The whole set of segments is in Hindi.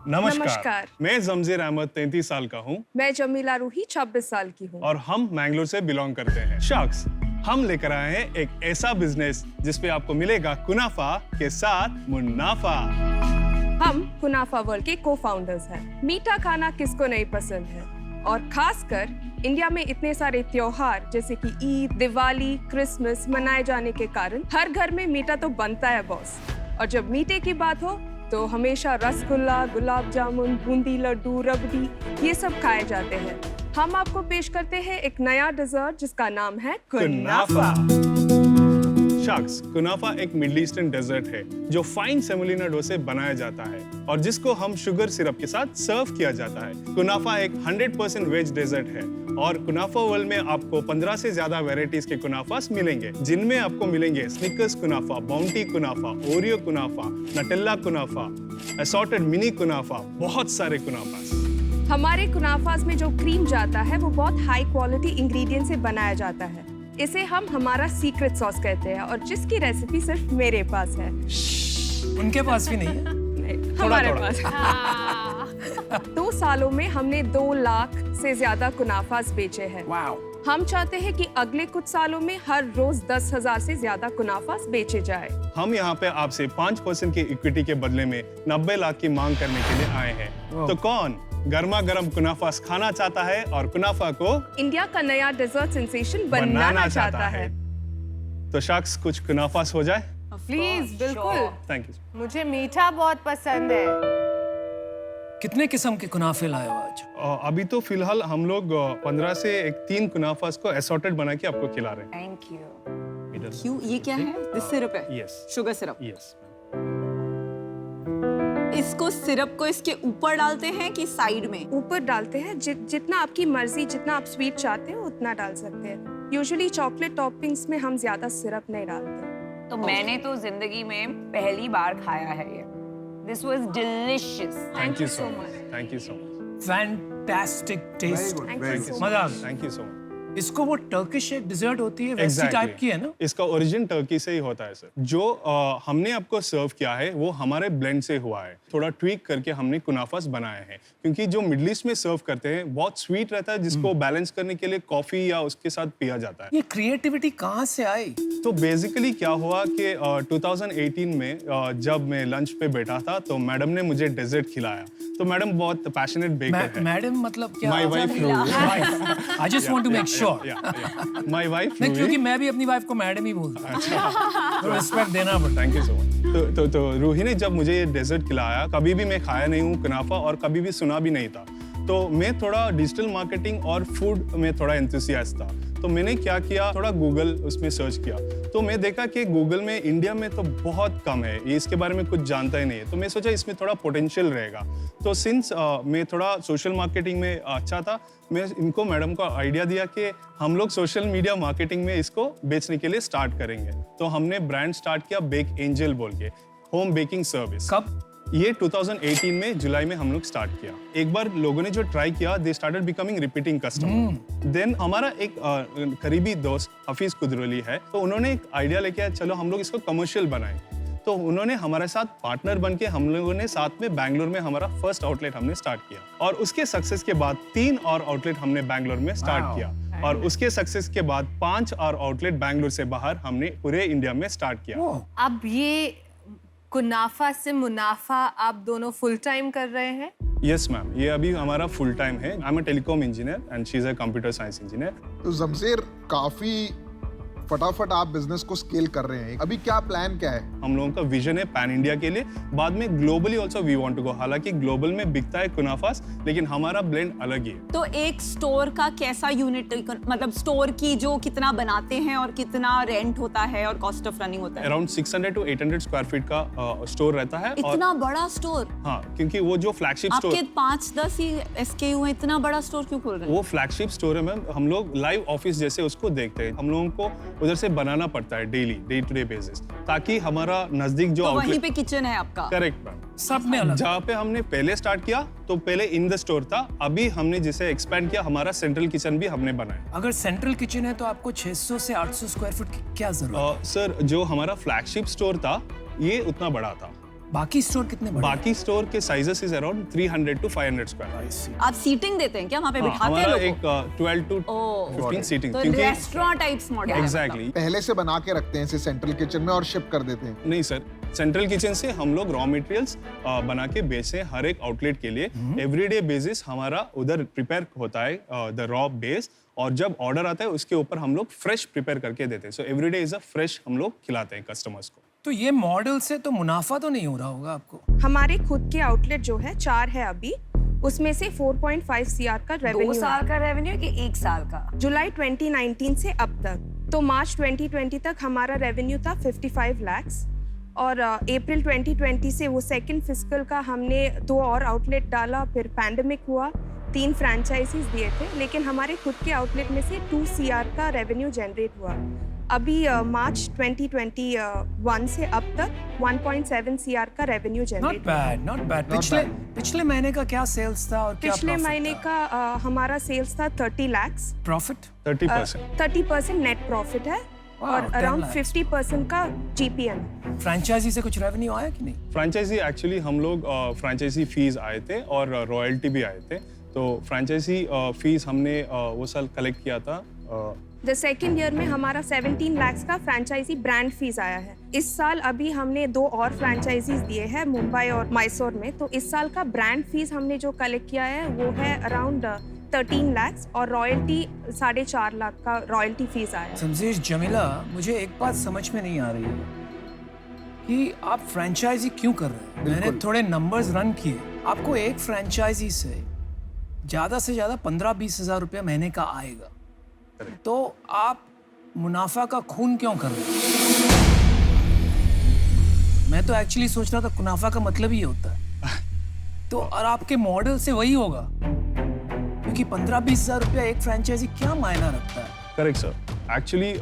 नमस्कार। मैं जमशेद अहमद 33 साल का हूँ। मैं जमीला रूही 26 साल की हूँ। और हम मैंगलोर से बिलोंग करते हैं। शख्स, हम लेकर आए हैं एक ऐसा बिजनेस जिसपे आपको मिलेगा कुनाफा के साथ मुनाफा। हम कुनाफा वर्ल्ड के को-फाउंडर्स हैं। मीठा खाना किसको नहीं पसंद है, और खासकर इंडिया में इतने सारे त्योहार जैसे कि ईद, दिवाली, क्रिसमस मनाए जाने के कारण हर घर में मीठा तो बनता है बॉस। और जब मीठे की बात हो तो हमेशा रसगुल्ला, गुलाब जामुन, बूंदी लड्डू, रबड़ी ये सब खाए जाते हैं। हम आपको पेश करते हैं एक नया डेजर्ट जिसका नाम है कुनाफा। शख्स, कुनाफा एक मिडिल ईस्टर्न डेजर्ट है जो फाइन सेमोलिना डो से बनाया जाता है और जिसको हम शुगर सिरप के साथ सर्व किया जाता है। कुनाफा एक 100% वेज डेजर्ट है और कुनाफा वर्ल्ड में आपको 15 से ज्यादा वैरायटीज के कुनाफास मिलेंगे, जिनमें आपको मिलेंगे स्निकर्स कुनाफा, बाउंटी कुनाफा, ओरियो कुनाफा, नटेला कुनाफा, असॉर्टेड मिनी कुनाफा, बहुत सारे कुनाफास। हमारे कुनाफास में जो क्रीम जाता है वो बहुत हाई क्वालिटी इंग्रेडिएंट से बनाया जाता है। इसे हम हमारा सीक्रेट सॉस कहते हैं और जिसकी रेसिपी सिर्फ मेरे पास है। उनके पास भी नहीं है? नहीं, हमारे पास। 2 सालों में हमने 2 लाख से ज्यादा कुनाफास बेचे हैं। हम चाहते हैं कि अगले कुछ सालों में हर रोज 10,000 से ज्यादा कुनाफास बेचे जाए। हम यहाँ पे आपसे 5% की इक्विटी के बदले में 90 लाख की मांग करने के लिए आए हैं। तो कौन गर्मा गर्म कुनाफास खाना चाहता है और कुनाफा को इंडिया का नया डेजर्ट सेंसेशन बनाना चाहता है? तो शख्स, कुछ कुनाफास हो जाए प्लीज। बिल्कुल। Thank you. मुझे मीठा बहुत पसंद है। कितने किस्म के कुनाफे लाए हो आज? अभी तो फिलहाल हम लोग 15 से 3 कुनाफास को असॉर्टेड बना के आपको खिला रहे हैं। Thank you. क्यों, ये क्या है? दिस सिरप है? Yes, sugar syrup. यस। इसको सिरप को इसके ऊपर डालते हैं कि साइड में? ऊपर डालते हैं। जितना आपकी मर्जी, जितना आप स्वीट चाहते हो उतना डाल सकते हैं। यूजुअली चॉकलेट टॉपिंग्स में हम ज्यादा सिरप नहीं डालते। तो मैंने तो जिंदगी में पहली बार खाया है ये। This was delicious. Thank you so much. Thank you so much. Fantastic taste. मजा आ गया। Thank you so much. इसको वो टर्किश एक डिजर्ट होती है वैसी टाइप की है ना? इसका ओरिजिन टर्की से ही होता है सर। जो हमने आपको सर्व किया है वो हमारे ब्लेंड से हुआ है। थोड़ा ट्वीक करके हमने कुनाफास बनाए हैं, क्योंकि जो मिडिल ईस्ट में सर्व करते हैं बहुत स्वीट रहता है, जिसको बैलेंस करने के लिए कॉफी या उसके साथ पिया जाता है। ये क्रिएटिविटी कहाँ से आई? तो बेसिकली क्या हुआ कि 2018 में जब मैं लंच पे बैठा था तो मैडम ने मुझे डेजर्ट खिलाया। तो मैडम बहुत पैशनेट बेकर है। मैडम मतलब क्या? My wife Ruhi. I just want to make sure. My wife नहीं, क्योंकि मैं भी अपनी वाइफ को मैडम ही बोलता हूँ। तो रिस्पेक्ट देना पड़ता है। Thank you so much. तो रूही ने जब मुझे ये डेजर्ट खिलाया, कभी भी मैं खाया नहीं हूँ कुनाफा और कभी भी सुना भी नहीं था। तो मैं थोड़ा डिजिटल मार्केटिंग और फूड में थोड़ा एंथुसियास्ट था। तो मैंने क्या किया, थोड़ा गूगल उसमें सर्च किया। तो मैं देखा कि गूगल में इंडिया में तो बहुत कम है, ये इसके बारे में कुछ जानता ही नहीं है। तो मैं सोचा इसमें थोड़ा पोटेंशियल रहेगा। तो सिंस मैं थोड़ा सोशल मार्केटिंग में अच्छा था, मैं इनको मैडम को आइडिया दिया कि हम लोग सोशल मीडिया मार्केटिंग में इसको बेचने के लिए स्टार्ट करेंगे। तो हमने ब्रांड स्टार्ट किया बेक एंजल बोल के, होम बेकिंग सर्विस। कब? ये 2018 में जुलाई में हम लोग स्टार्ट किया। एक बार लोगों ने जो ट्राई किया, they started becoming repeating customer. Then हमारा एक करीबी दोस्त हफीज कुदरली है, तो उन्होंने एक आइडिया लेके आया, चलो हम लोग इसको कमर्शियल बनाएं। तो उन्होंने हमारे साथ पार्टनर बनके हम लोगों ने साथ में बैंगलोर में हमारा फर्स्ट आउटलेट हमने स्टार्ट किया और उसके सक्सेस के बाद 3 और आउटलेट हमने बैंगलोर में स्टार्ट किया और उसके सक्सेस के बाद 5 और आउटलेट बैंगलोर से बाहर हमने पूरे इंडिया में स्टार्ट किया। अब ये कुनाफा से मुनाफा आप दोनों फुल टाइम कर रहे हैं? यस मैम, ये अभी हमारा फुल टाइम है। I am a telecom engineer and she is a computer science engineer. तो जमशेद, काफी फटाफट आप बिजनेस को स्केल कर रहे हैं। अभी क्या प्लान क्या है? हम लोगों का विजन है पैन इंडिया के लिए, बाद में globally also we want to go. हालांकि ग्लोबल में बिकता है कुनाफास, लेकिन हमारा ब्लेंड अलग ही है। तो एक स्टोर का कैसा यूनिट, मतलब स्टोर की जो कितना बनाते हैं और कितना रेंट होता है और कॉस्ट ऑफ रनिंग होता है? अराउंड 600 to 800 स्क्वायर फीट का स्टोर रहता है। इतना बड़ा स्टोर? हाँ, क्योंकि वो जो फ्लैगशिप स्टोर आपके 5-10 ही SKU हैं, इतना बड़ा स्टोर क्यों खोल रहे हैं? वो फ्लैगशिप स्टोर है मैम। हम लोग लाइव ऑफिस जैसे उसको देखते हैं। हम लोगों को उधर से बनाना पड़ता है daily, day to day basis, ताकि हमारा नजदीक जो तो वहीं आउटलेट। पे किचन है आपका? Correct ma'am. सब में अलग। जहाँ पे हमने पहले स्टार्ट किया तो पहले इन द स्टोर था, अभी हमने जिसे एक्सपैंड किया, हमारा सेंट्रल किचन भी हमने बनाया। अगर सेंट्रल किचन है तो आपको 600 से 800 स्क्वायर फीट की क्या जरूरत है? सर, जो हमारा फ्लैगशिप स्टोर था ये उतना बड़ा था, बाकी स्टोर कितने बड़े बाकी स्टोर के sizes is around 300 to 500 square. आप सीटिंग देते हैं क्या वहाँ पे बिठाते हैं हमारा लोगों एक 12 to 15 सीटिंग, तो रेस्टोरेंट टाइप्स मॉडल एग्जैक्टली पहले से बना के रखते हैं इसे सेंट्रल किचन में और शिप कर देते हैं। नहीं सर, सेंट्रल किचन से हम लोग रॉ मटेरियल्स बना के बेचते हैं हर एक आउटलेट के लिए। एवरीडे बेसिस हमारा उधर प्रिपेयर होता है द रॉ बेस, और जब ऑर्डर आता है उसके ऊपर हम लोग फ्रेश प्रिपेयर करके देते हैं। सो एवरीडे इज अ फ्रेश हम लोग खिलाते हैं कस्टमर्स को। तो ये मॉडल से तो मुनाफा तो नहीं हो रहा होगा आपको? हमारे खुद के आउटलेट जो है 4 है अभी, उसमें से 4.5 CR का 2 रेवेन्यू साल का रेवेन्यू कि 1 साल का? जुलाई 2019 से अब तक। तो मार्च 2020 तक हमारा रेवेन्यू था 55 lakhs, और अप्रैल 2020 से वो सेकंड फिस्कल का हमने 2 और आउटलेट डाला, फिर पैंडेमिक हुआ, 3 फ्रैंचाइजीज दिए थे, लेकिन हमारे खुद के आउटलेट में से 2 CR का रेवेन्यू जनरेट हुआ। अभी मार्च 2021 से अब तक 1.7 CR का revenue not generate. Bad, not bad. पिछले महीने का क्या सेल्स था और क्या पिछले महीने का हमारा सेल्स था 30 lakhs, प्रॉफिट? 30%। 30% नेट प्रॉफिट है और 10 अराउंड lakhs। 50% का GPM। फ्रैंचाइजी से कुछ रेवेन्यू आया कि नहीं? फ्रैंचाइजी एक्चुअली हम लोग फ्रैंचाइजी फीस आए थे और रॉयल्टी भी आए थे। तो फ्रैंचाइजी फीस हमने वो साल कलेक्ट किया था। द सेकेंड ईयर में हमारा 17 lakhs का फ्रैंचाइजी ब्रांड फीस आया है। इस साल अभी हमने 2 और फ्रैंचाइजीज दिए हैं मुंबई और मैसूर में, तो इस साल का ब्रांड फीस हमने जो कलेक्ट किया है वो है अराउंड 13 lakhs, और रॉयल्टी 4.5 लाख का रॉयल्टी फीस आया है। समझेश, जमीला, मुझे एक बात समझ में नहीं आ रही है कि आप फ्रैंचाइजी क्यों कर रहे हैं? मैंने थोड़े नंबर्स रन किए, आपको एक फ्रैंचाइजी से से ज्यादा 15-20 हजार रुपया महीने का आएगा, तो आप मुनाफा का खून क्यों कर रहे हैं? मैं तो एक्चुअली सोच रहा था मुनाफा का मतलब ही होता है। तो और आपके मॉडल से वही होगा, क्योंकि 15-20 हजार रुपया एक फ्रैंचाइजी क्या मायना रखता है? Correct sir. एक्चुअली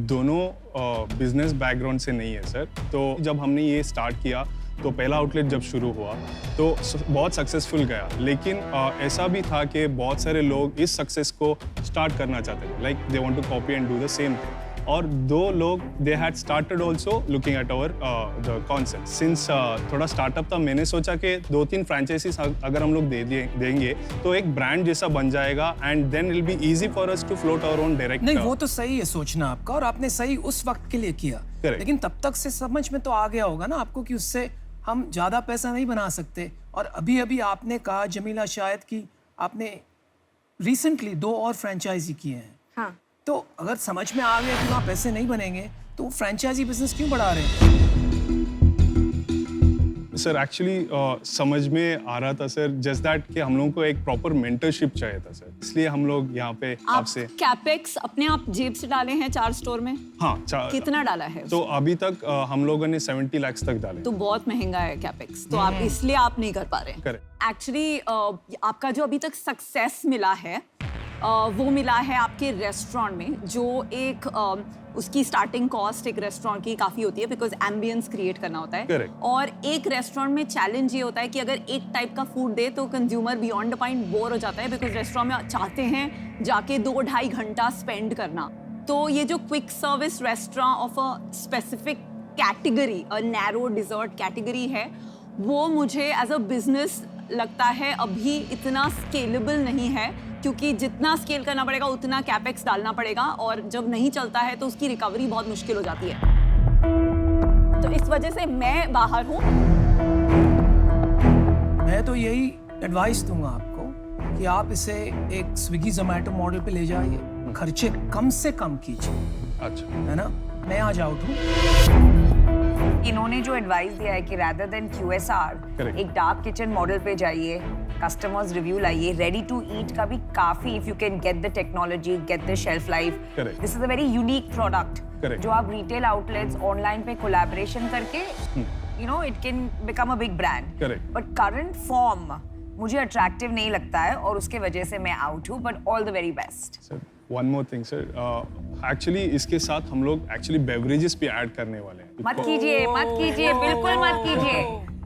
दोनों बिजनेस बैकग्राउंड से नहीं है सर। तो जब हमने ये स्टार्ट किया तो पहला आउटलेट जब शुरू हुआ तो बहुत सक्सेसफुल गया, लेकिन ऐसा भी था कि बहुत सारे लोग इस सक्सेस को स्टार्ट करना चाहते थे, like they want to copy and do the same thing. और 2 लोग they had started also looking at our the concept. Since थोड़ा स्टार्टअप था, मैंने सोचा कि 2-3 फ्रैंचाइजीज अगर हम लोग देंगे तो एक ब्रांड जैसा बन जाएगा, and then it will be easy for us to float our own direct. नहीं, वो तो सही है सोचना आपका, और आपने सही उस वक्त के लिए किया। Correct. लेकिन तब तक से समझ में तो आ गया होगा ना आपको कि उससे हम ज्यादा पैसा नहीं बना सकते। और अभी अभी आपने कहा जमीला शायद कि आपने रिसेंटली 2 और फ्रैंचाइजी किए हैं। हाँ, तो अगर समझ में आ गया कि वहाँ पैसे नहीं बनेंगे तो वो फ्रैंचाइजी बिजनेस क्यों बढ़ा रहे हैं? सर एक्चुअली समझ में आ रहा था सर, जस्ट दैट कि हम लोगों को एक प्रॉपर मेंटरशिप चाहिए था सर, इसलिए हम लोग यहाँ पे आप आपसे। कैपेक्स अपने आप जेब से डाले हैं 4 स्टोर में? हाँ, कितना डाला है? तो अभी तक हम लोगों ने 70 lakhs तक डाले। तो बहुत महंगा है कैपेक्स, तो आप इसलिए आप नहीं कर पा रहे हैं। करेक्ट। एक्चुअली आपका जो अभी तक सक्सेस मिला है वो मिला है आपके रेस्टोरेंट में, जो एक उसकी स्टार्टिंग कॉस्ट एक रेस्टोरेंट की काफ़ी होती है, बिकॉज एम्बियंस क्रिएट करना होता है। Correct. और एक रेस्टोरेंट में चैलेंज ये होता है कि अगर एक टाइप का फूड दे तो consumer beyond the point bore हो जाता है, बिकॉज रेस्टोरेंट में चाहते हैं जाके 2-2.5 घंटा स्पेंड करना। तो ये जो quick service restaurant of a specific category, a narrow dessert category है, वो मुझे एज अ बिजनेस लगता है अभी इतना स्केलेबल नहीं है, क्योंकि जितना स्केल करना पड़ेगा उतना कैपेक्स डालना पड़ेगा, और जब नहीं चलता है तो उसकी रिकवरी बहुत मुश्किल हो जाती है। तो इस वजह से मैं बाहर हूँ। मैं तो यही एडवाइस दूंगा आपको कि आप इसे एक स्विगी जोमेटो मॉडल पे ले जाइए, खर्चे कम से कम कीजिए, अच्छा। है ना? मैं आज आउट हूँ। इन्होंने जो एडवाइस दिया है कि rather than QSR, Correct. एक डार्क किचन मॉडल पे जाइए, कस्टमर्स रिव्यू लाइए, रेडी टू ईट का भी काफी, if you can get the technology, get the shelf life, Correct. This is a very unique product Correct. जो आप रिटेल आउटलेट्स ऑनलाइन पे कोलैबोरेशन करके you know it can become a big brand. Correct. But current form मुझे अट्रैक्टिव नहीं लगता है, और उसके वजह से मैं आउट हूँ, but all the very best. Sir one more thing sir, actually इसके साथ हम लोग एक्चुअली बेवरेजेस भी ऐड करने वाले हैं। मत कीजिए, मत कीजिए, बिल्कुल मत कीजिए,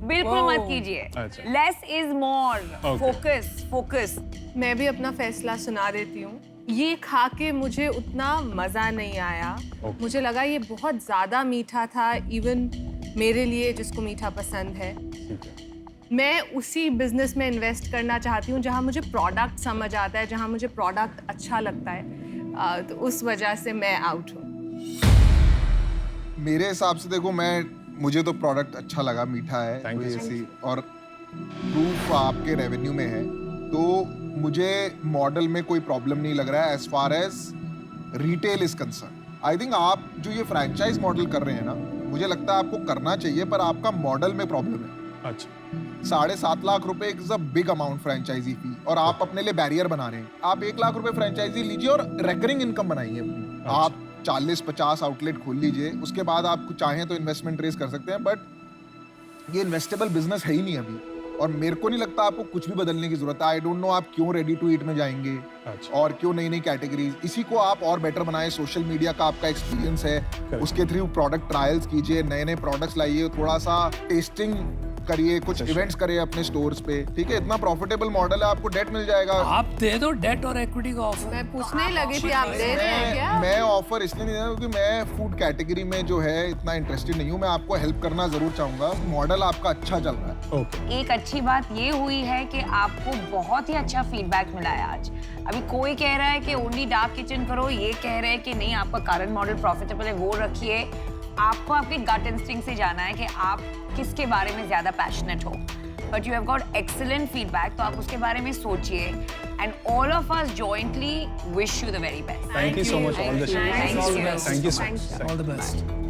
बिल्कुल मत कीजिए। अच्छा। Less is more, Okay. Focus focus. मैं भी अपना फैसला सुना देती हूँ। ये खा के मुझे उतना मज़ा नहीं आया। Okay. मुझे लगा ये बहुत ज़्यादा मीठा था, इवन मेरे लिए जिसको मीठा पसंद है, ठीक है। मैं उसी बिजनेस में इन्वेस्ट करना चाहती हूँ जहाँ मुझे प्रोडक्ट समझ आता है, जहाँ मुझे प्रोडक्ट अच्छा लगता है। तो उस वजह से मैं आउट हूँ। मेरे हिसाब से देखो, मुझे तो प्रोडक्ट अच्छा लगा, मीठा है Thank you, कोई sir. ऐसी, और प्रूफ आपके रेवेन्यू में है, तो मुझे मॉडल में कोई प्रॉब्लम नहीं लग रहा है as far as retail is concern. I think आप जो ये फ्रैंचाइज मॉडल कर रहे हैं ना, मुझे लगता है आपको करना चाहिए, पर आपका मॉडल में प्रॉब्लम है। अच्छा, 7.5 लाख रुपए is a big amount franchisee fee, और आप अपने लिए बैरियर बना रहे हैं। आप 1 लाख रुपए फ्रेंचाइजी लीजिए और रेकरिंग इनकम बनाइए अपनी। आप 40-50 आउटलेट खोल लीजिए, उसके बाद आप चाहें तो इन्वेस्टमेंट रेज कर सकते हैं, बट ये इन्वेस्टेबल बिजनेस है ही नहीं अभी, और मेरे को नहीं लगता आपको कुछ भी बदलने की जरूरत है। आई डोंट नो आप क्यों रेडी टू ईट में जाएंगे अच्छा। और क्यों नई नई कैटेगरीज, इसी को आप और बेटर बनाएं। सोशल मीडिया का आपका एक्सपीरियंस है, उसके थ्रू प्रोडक्ट ट्रायल्स कीजिए, नए नए प्रोडक्ट्स लाइए, थोड़ा सा टेस्टिंग करिए, कुछ इवेंट्स करिए अपने स्टोर्स पे, ठीक है। इतना प्रॉफिटेबल मॉडल है, आपको डेट मिल जाएगा। आप दे दो डेट और इक्विटी का ऑफर। मैं पूछने ही लगी थी, आप दे रहे हैं क्या? मैं ऑफर इसलिए नहीं दे रहा क्योंकि मैं फूड कैटेगरी में जो है इतना इंटरेस्टेड नहीं हूँ। मैं आपको हेल्प करना जरूर चाहूंगा, मॉडल आपका अच्छा चल रहा है। ओके। एक अच्छी बात ये हुई है कि आपको बहुत ही अच्छा फीडबैक मिला है आज। अभी कोई कह रहा है कि ओनली डार्क किचन करो, ये कह रहे हैं कि नहीं, आपका करंट मॉडल प्रॉफिटेबल है, वो रखिए। आपको आपके गट इंस्टिंक्ट से जाना है कि आप किसके बारे में ज्यादा पैशनेट हो, but you have got excellent feedback, तो आप उसके बारे में सोचिए। And all of us jointly wish you the very best. Thank you so much. All the Thank you. Thank you so much. All the best.